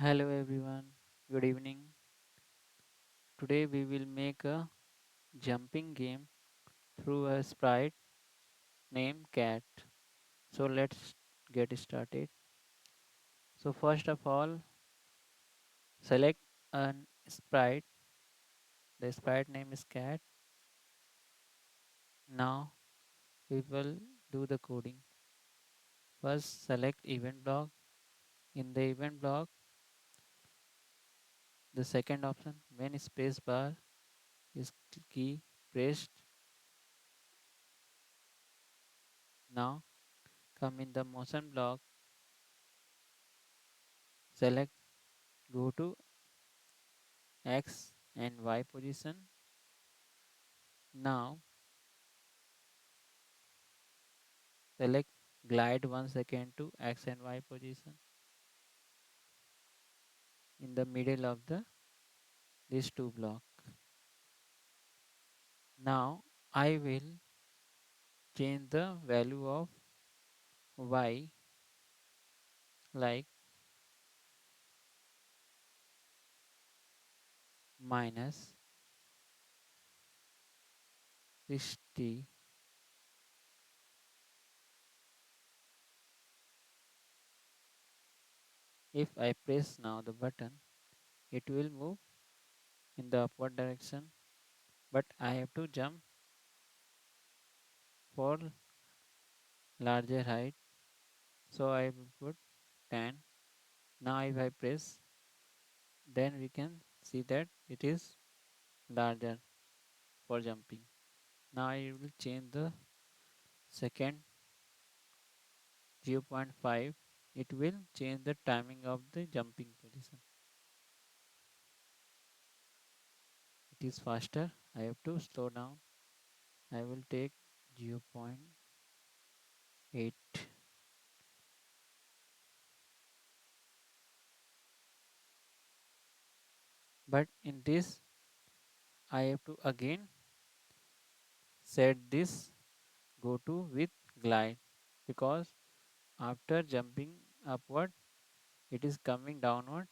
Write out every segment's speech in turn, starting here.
Hello everyone, good evening. Today we will make a jumping game through a sprite named Cat. So let's get started. So first of all, select an sprite. The sprite name is Cat. Now we will do the coding. First select event block. In the event block, the second option when space bar is key pressed. Now come in the motion block, select go to X and Y position. Now select glide 1 second to X and Y position in the middle of the these two block. Now I will change the value of Y like minus 60. If I press now the button, it will move in the upward direction, but I have to jump for larger height, so I will put 10. Now if I press, then we can see that it is larger for jumping. Now I will change the second 0.5. It will change the timing of the jumping position. It is faster. I have to slow down. I will take 0.8. But in this I have to again set this go to with glide, because after jumping upward it is coming downward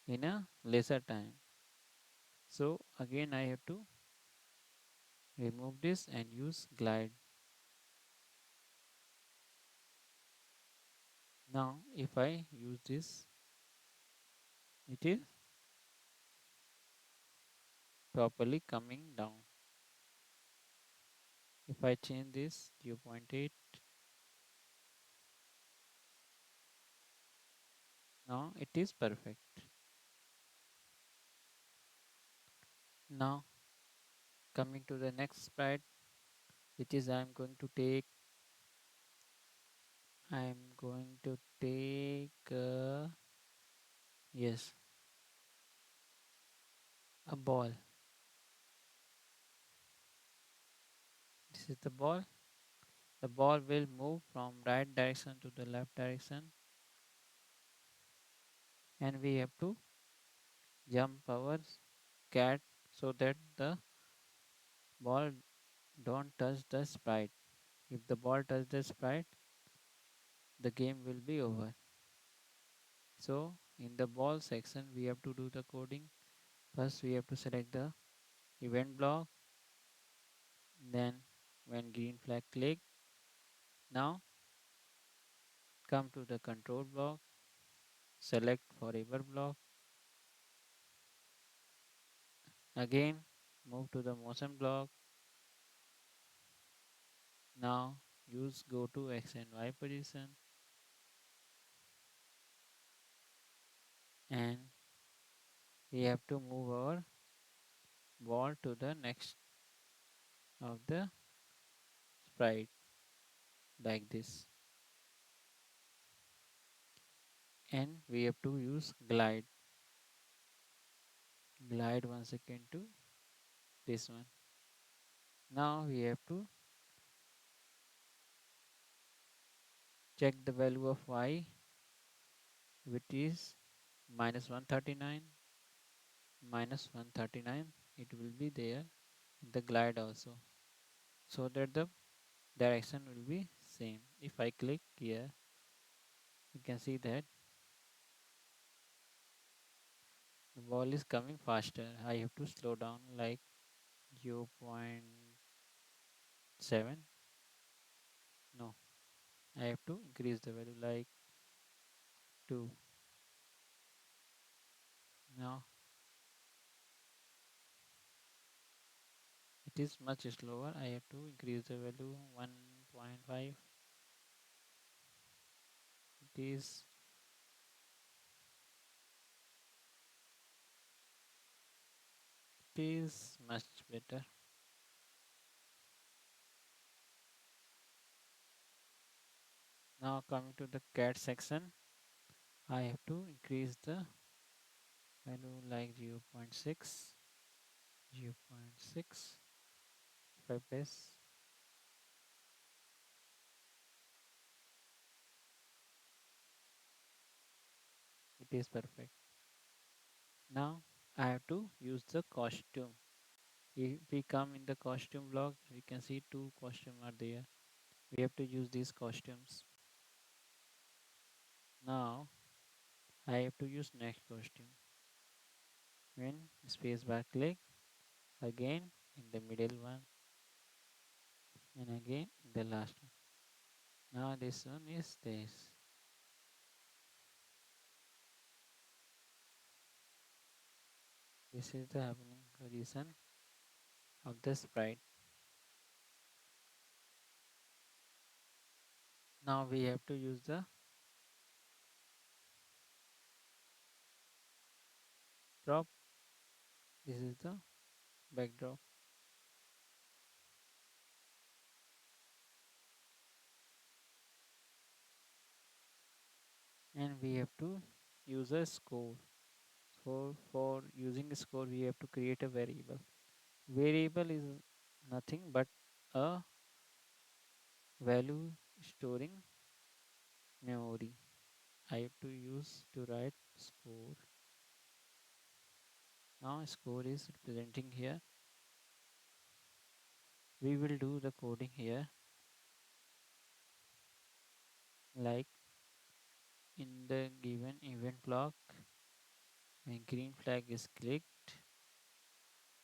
in a lesser time. So again I have to remove this and use glide. Now if I use this, it is properly coming down. If I change this 0.8, now it is perfect. Now coming to the next sprite, which is I'm going to take yes, a ball. This is the ball. The ball will move from right direction to the left direction, and we have to jump our cat so that the ball don't touch the sprite. If the ball touch the sprite, the game will be over. So in the ball section we have to do the coding. First we have to select the event block, then when green flag click, now come to the control block, select forever block, again move to the motion block. Now use go to X and Y position, and we have to move our ball to the next of the sprite like this, and we have to use glide 1 second to this one. Now we have to check the value of Y, which is minus 139. Minus 139, it will be there in the glide also, so that the direction will be same. If I click here, you can see that ball is coming faster. I have to slow down like 0.7. No, I have to increase the value like 2. Now it is much slower. I have to increase the value 1.5. It is it is much better. Now coming to the cat section, I have to increase the value like 0.6, 0.6. If I press, it is perfect. Now I have to use the costume. If we come in the costume block, we can see two costumes are there. We have to use these costumes. Now I have to use next costume. When spacebar click, again in the middle one, and again in the last one. Now this one is this. This is the happening position of the sprite. Now we have to use the drop. This is the backdrop, and we have to use a score. So for using a score, we have to create a variable. Variable is nothing but a value storing memory. I have to use to write score. Now score is representing here. We will do the coding here like in the given event block when green flag is clicked.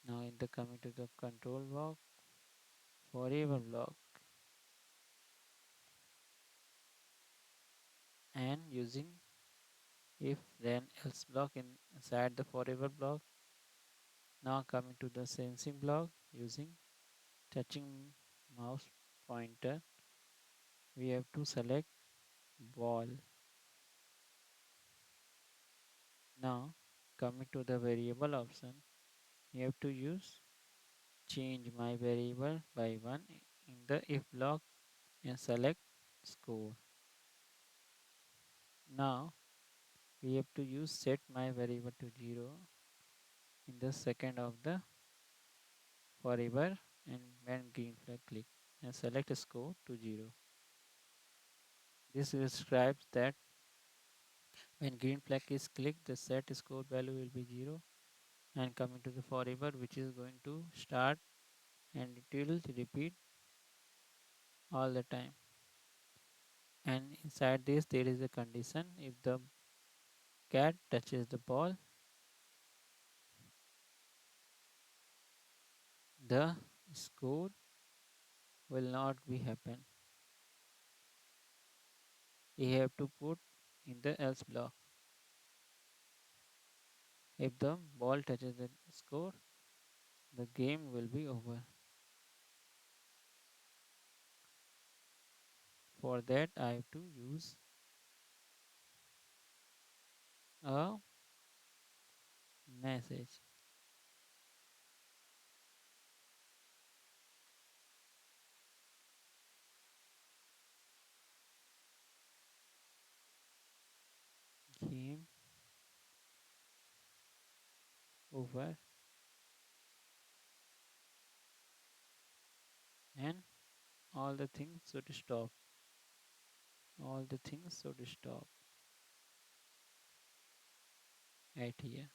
Now in the coming to the control block, forever block, and using if then else block inside the forever block. Now coming to the sensing block using touching mouse pointer, we have to select ball. Now coming to the variable option, you have to use change my variable by 1 in the if block and select score. Now we have to use set my variable to 0 in the second of the forever and when green flag click and select score to 0. This describes that when green flag is clicked, the set score value will be 0 and coming to the forever which is going to start and it will repeat all the time. And inside this there is a condition: if the cat touches the ball, the score will not be happen. You have to put in the else block. If the ball touches the score, the game will be over. For that I have to use a message. Game over, and all the things should stop. All the things should stop at here.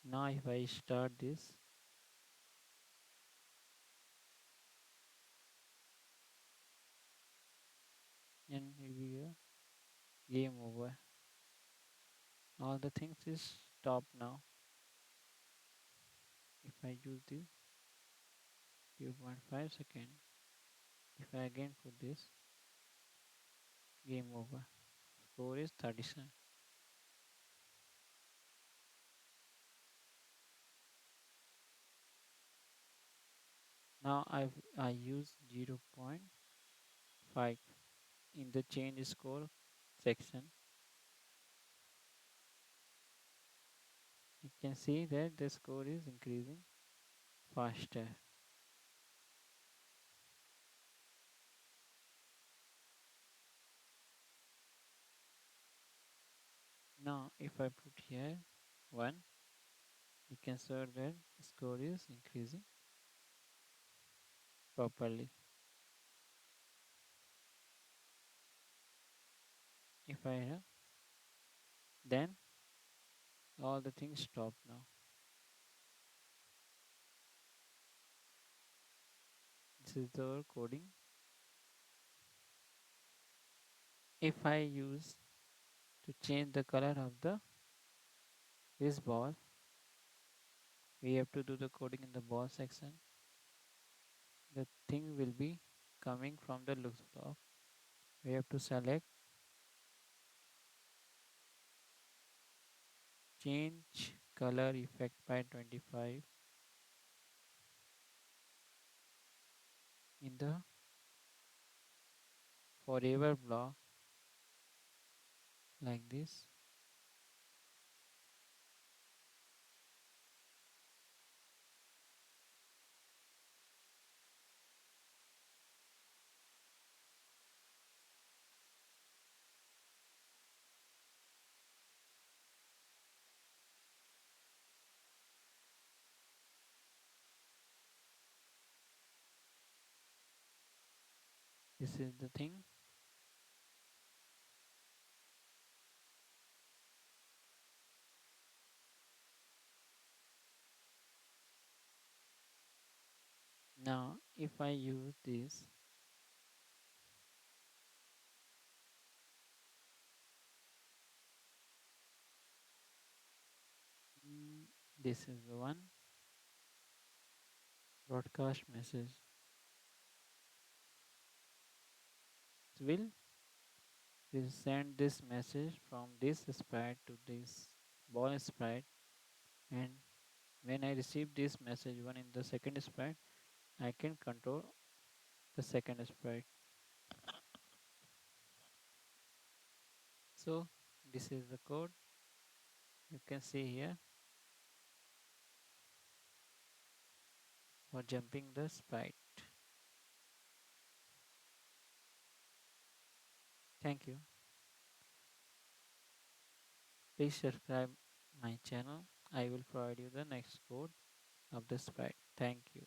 Now if I start this, and it will be a game over. All the things is stop now. If I use this 0.5 second, if I again put this, game over. Score is 37. Now I use 0.5 in the change score section. You can see that the score is increasing faster. Now if I put here 1, you can see that the score is increasing properly. If I have, then all the things stop now. This is the coding. If I use to change the color of the this ball, we have to do the coding in the ball section. The thing will be coming from the looks block. We have to select change color effect by 25 in the forever block like this. This is the thing. Now if I use this, this is the one broadcast message. It will send this message from this sprite to this ball sprite, and when I receive this message one in the second sprite, I can control the second sprite. So this is the code you can see here for jumping the sprite. Thank you. Please subscribe my channel. I will provide you the next code of the sprite. Thank you.